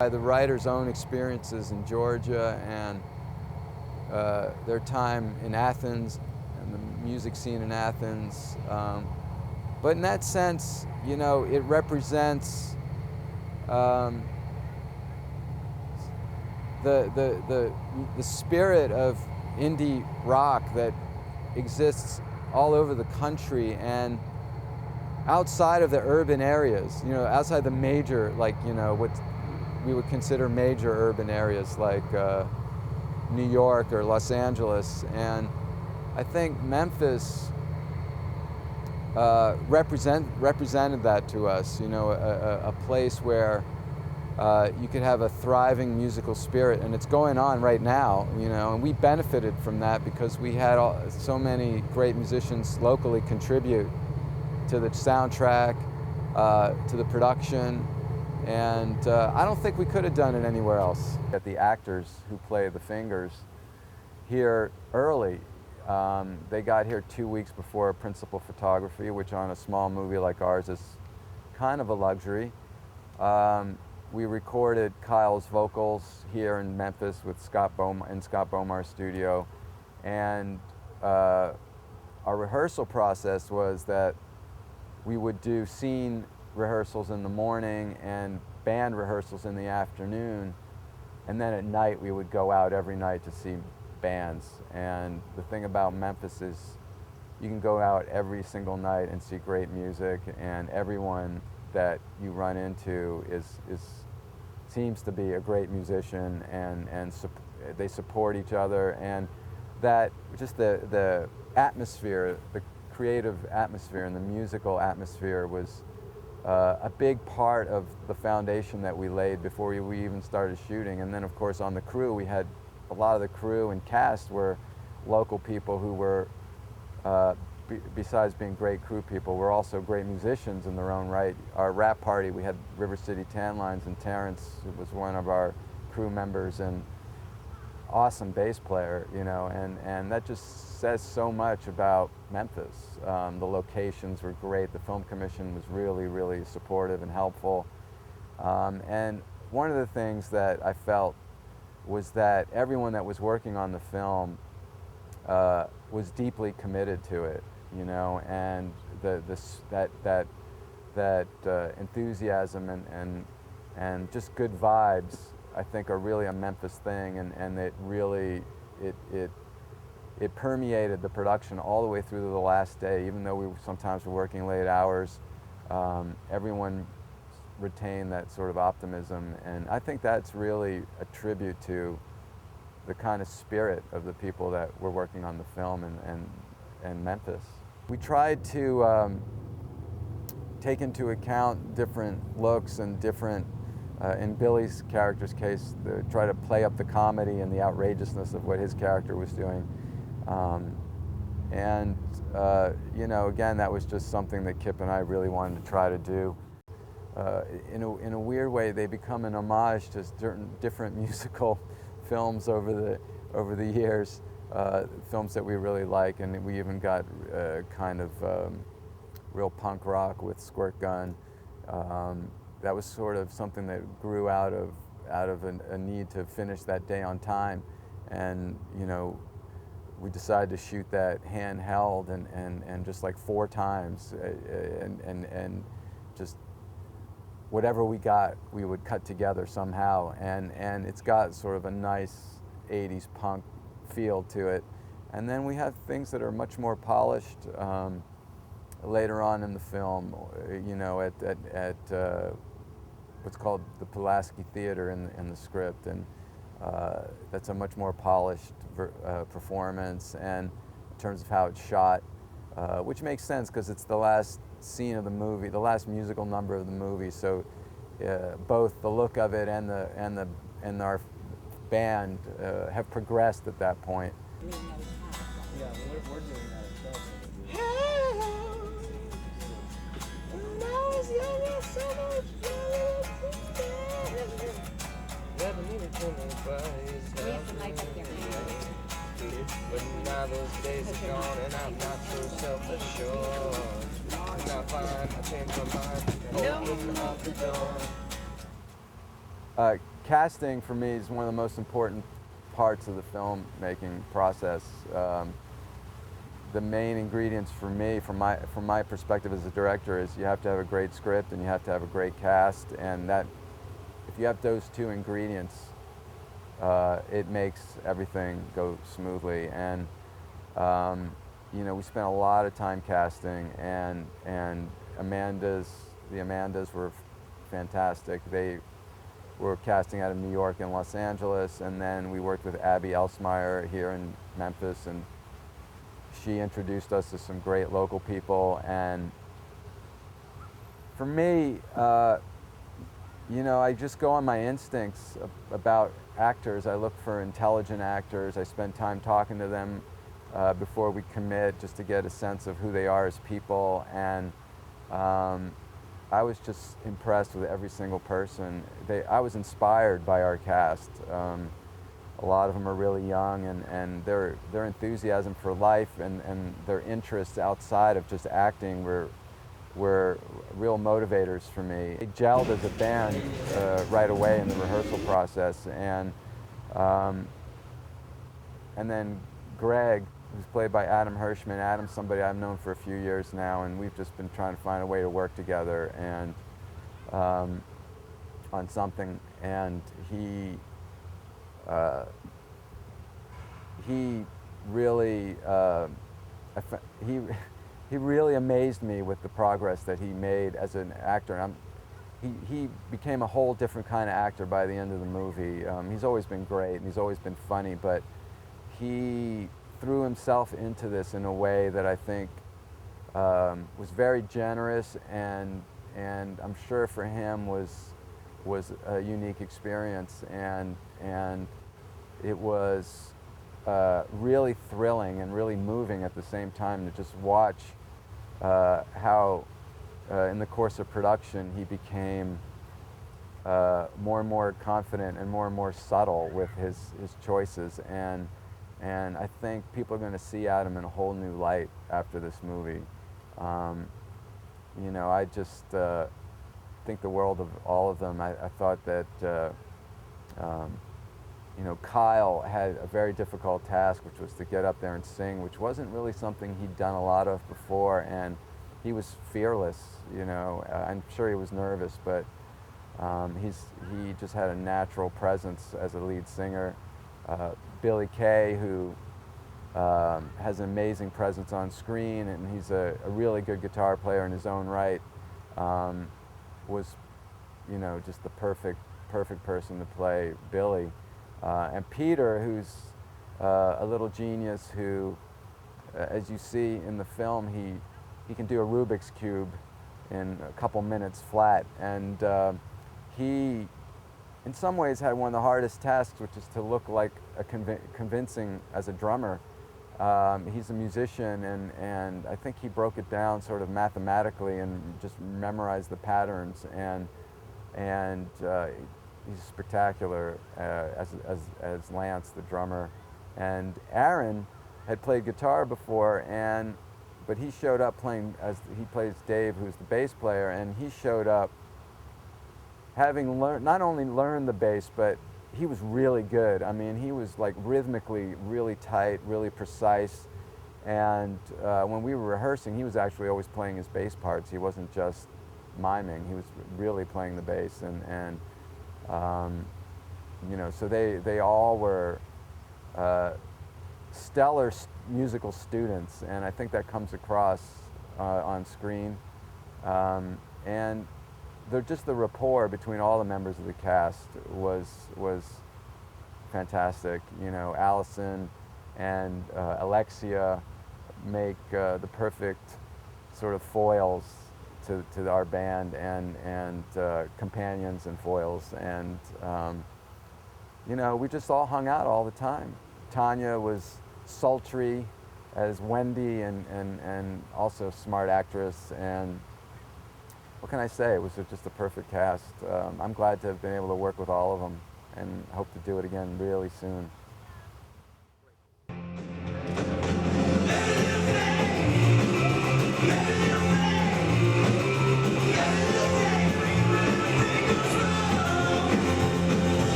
By the writer's own experiences in Georgia and their time in Athens and the music scene in Athens. But in that sense, you know, it represents the spirit of indie rock that exists all over the country and outside of the urban areas, you know, outside the major, like, you know, what we would consider major urban areas like New York or Los Angeles. And I think Memphis represented that to us, you know, a place where you could have a thriving musical spirit, and it's going on right now, you know, and we benefited from that because we had so many great musicians locally contribute to the soundtrack, to the production, and I don't think we could have done it anywhere else. Get the actors who play the fingers here early. They got here 2 weeks before principal photography, which on a small movie like ours is kind of a luxury. We recorded Kyle's vocals here in Memphis with Scott Bomar's studio, and our rehearsal process was that we would do scene rehearsals in the morning and band rehearsals in the afternoon, and then at night we would go out every night to see bands. And the thing about Memphis is you can go out every single night and see great music, and everyone that you run into seems to be a great musician, and they support each other, and that just the atmosphere, the creative atmosphere and the musical atmosphere was a big part of the foundation that we laid before we even started shooting. And then of course on the crew, we had a lot of the crew and cast were local people who were, besides being great crew people, were also great musicians in their own right. Our rap party, we had River City Tan Lines, and Terrence, who was one of our crew members and awesome bass player, you know, and that just says so much about Memphis. The locations were great. The Film Commission was really, really supportive and helpful. And one of the things that I felt was that everyone that was working on the film was deeply committed to it, you know, and that enthusiasm and just good vibes, I think, are really a Memphis thing, and it really it permeated the production all the way through to the last day. Even though we sometimes were working late hours, everyone retained that sort of optimism, and I think that's really a tribute to the kind of spirit of the people that were working on the film and Memphis. We tried to take into account different looks and different, in Billy's character's case, try to play up the comedy and the outrageousness of what his character was doing. You know, again, that was just something that Kip and I really wanted to try to do. In a weird way, they become an homage to different musical films over the years, films that we really like, and we even got kind of real punk rock with Squirt Gun. That was sort of something that grew out of a need to finish that day on time, and you know, we decided to shoot that handheld and just like 4 times, and just whatever we got, we would cut together somehow, and it's got sort of a nice 80s punk feel to it. And then we have things that are much more polished later on in the film, you know, at what's called the Pulaski Theater in the script, and that's a much more polished performance, and in terms of how it's shot, which makes sense because it's the last scene of the movie, the last musical number of the movie. So both the look of it and our band have progressed at that point. Yeah, we're doing that as But now those days are gone and I'm not so self-assured. And I find I changed my mind, open up the door. casting for me is one of the most important parts of the filmmaking process. The main ingredients for me, from my perspective as a director, is you have to have a great script and you have to have a great cast, and that if you have those two ingredients, it makes everything go smoothly. And you know, we spent a lot of time casting, and the Amandas were fantastic. They were casting out of New York and Los Angeles, and then we worked with Abby Elsmeyer here in Memphis, and she introduced us to some great local people. And for me, you know, I just go on my instincts about actors. I look for intelligent actors. I spend time talking to them before we commit, just to get a sense of who they are as people. And I was just impressed with every single person. I was inspired by our cast. A lot of them are really young, and their enthusiasm for life and their interests outside of just acting were real motivators for me. They gelled as a band right away in the rehearsal process, and then Greg, who's played by Adam Hirschman. Adam's somebody I've known for a few years now, and we've just been trying to find a way to work together and on something. And he really he really amazed me with the progress that he made as an actor. And he became a whole different kind of actor by the end of the movie. He's always been great and he's always been funny, but he threw himself into this in a way that I think was very generous, and I'm sure for him was a unique experience, and it was really thrilling and really moving at the same time to just watch how in the course of production he became more and more confident and more subtle with his choices, and I think people are going to see Adam in a whole new light after this movie. You know, I just think the world of all of them. I thought that you know, Kyle had a very difficult task, which was to get up there and sing, which wasn't really something he'd done a lot of before, and he was fearless. You know, I'm sure he was nervous, but he just had a natural presence as a lead singer. Billy Kay, who has an amazing presence on screen, and he's a really good guitar player in his own right, was, you know, just the perfect person to play Billy. And Peter, who's a little genius who, as you see in the film, he can do a Rubik's Cube in a couple minutes flat, and he in some ways had one of the hardest tasks, which is to look like a convincing as a drummer. He's a musician, and I think he broke it down sort of mathematically and just memorized the patterns, and he's spectacular as Lance, the drummer. And Aaron had played guitar before, but he showed up playing, as he plays Dave, who's the bass player, and he showed up having not only learned the bass, but he was really good. I mean, he was like rhythmically really tight, really precise. And when we were rehearsing, he was actually always playing his bass parts. He wasn't just miming. He was really playing the bass. And you know, so they all were stellar musical students, and I think that comes across on screen. And just the rapport between all the members of the cast was fantastic. You know, Allison and Alexia make the perfect sort of foils to our band, and companions and foils. And you know, we just all hung out all the time. Tanya was sultry as Wendy, and also a smart actress. And what can I say? It was just a perfect cast. I'm glad to have been able to work with all of them, and hope to do it again really soon.